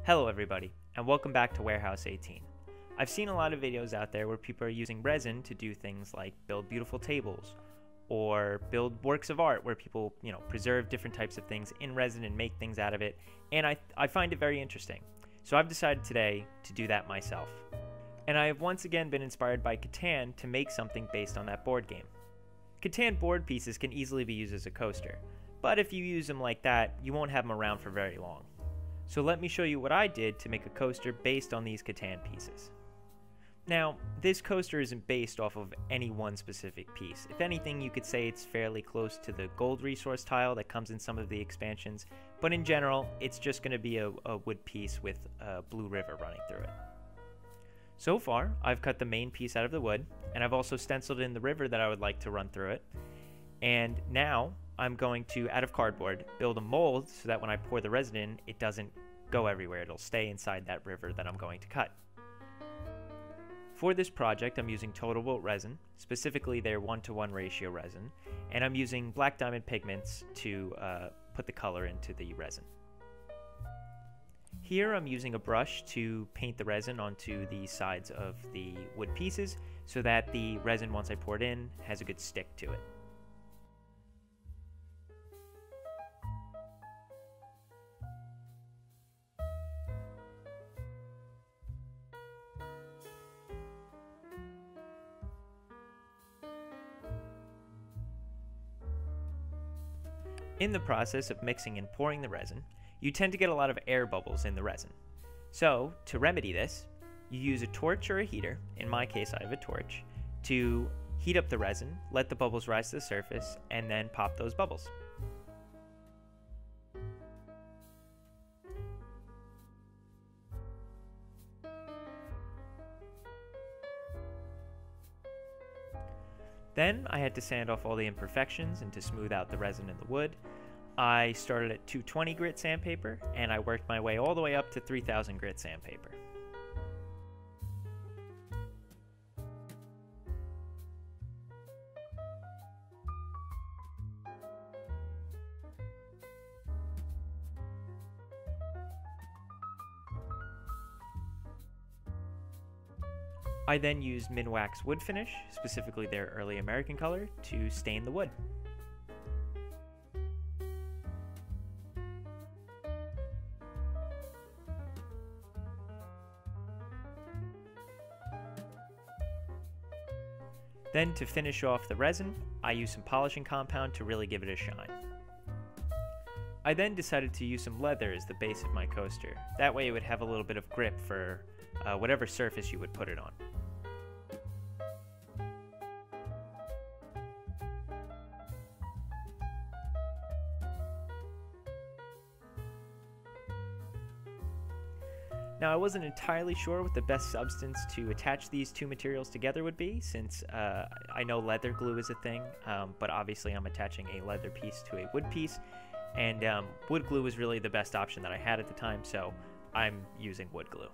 Hello everybody, and welcome back to Warehouse 18. I've seen a lot of videos out there where people are using resin to do things like build beautiful tables, or build works of art where people, preserve different types of things in resin and make things out of it, and I find it very interesting. So I've decided today to do that myself. And I have once again been inspired by Catan to make something based on that board game. Catan board pieces can easily be used as a coaster, but if you use them like that, you won't have them around for very long. So let me show you what I did to make a coaster based on these Catan pieces. Now, this coaster isn't based off of any one specific piece. If anything, you could say it's fairly close to the gold resource tile that comes in some of the expansions, but in general, it's just going to be a wood piece with a blue river running through it. So far, I've cut the main piece out of the wood, and I've also stenciled in the river that I would like to run through it. And now, I'm going to, out of cardboard, build a mold so that when I pour the resin in, it doesn't go everywhere. It'll stay inside that river that I'm going to cut. For this project, I'm using Total Bolt resin, specifically their 1:1 ratio resin, and I'm using black diamond pigments to put the color into the resin. Here I'm using a brush to paint the resin onto the sides of the wood pieces so that the resin, once I pour it in, has a good stick to it. In the process of mixing and pouring the resin, you tend to get a lot of air bubbles in the resin. So, to remedy this, you use a torch or a heater, in my case I have a torch, to heat up the resin, let the bubbles rise to the surface, and then pop those bubbles. Then I had to sand off all the imperfections and to smooth out the resin and the wood. I started at 220 grit sandpaper and I worked my way all the way up to 3000 grit sandpaper. I then used Minwax wood finish, specifically their early American color, to stain the wood. Then to finish off the resin, I used some polishing compound to really give it a shine. I then decided to use some leather as the base of my coaster. That way it would have a little bit of grip for whatever surface you would put it on. Now, I wasn't entirely sure what the best substance to attach these two materials together would be, since I know leather glue is a thing, but obviously I'm attaching a leather piece to a wood piece, and wood glue was really the best option that I had at the time, so I'm using wood glue.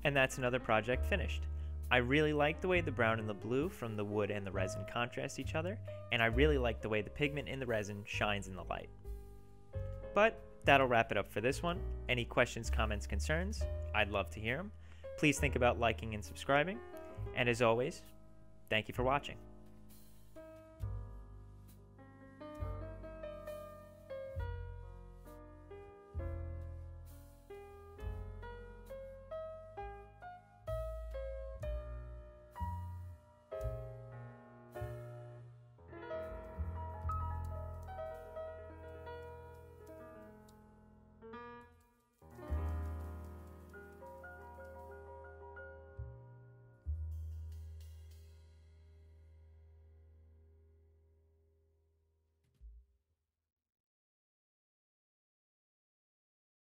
And that's another project finished. I really like the way the brown and the blue from the wood and the resin contrast each other, and I really like the way the pigment in the resin shines in the light. But that'll wrap it up for this one. Any questions, comments, concerns? I'd love to hear them. Please think about liking and subscribing. And as always, thank you for watching.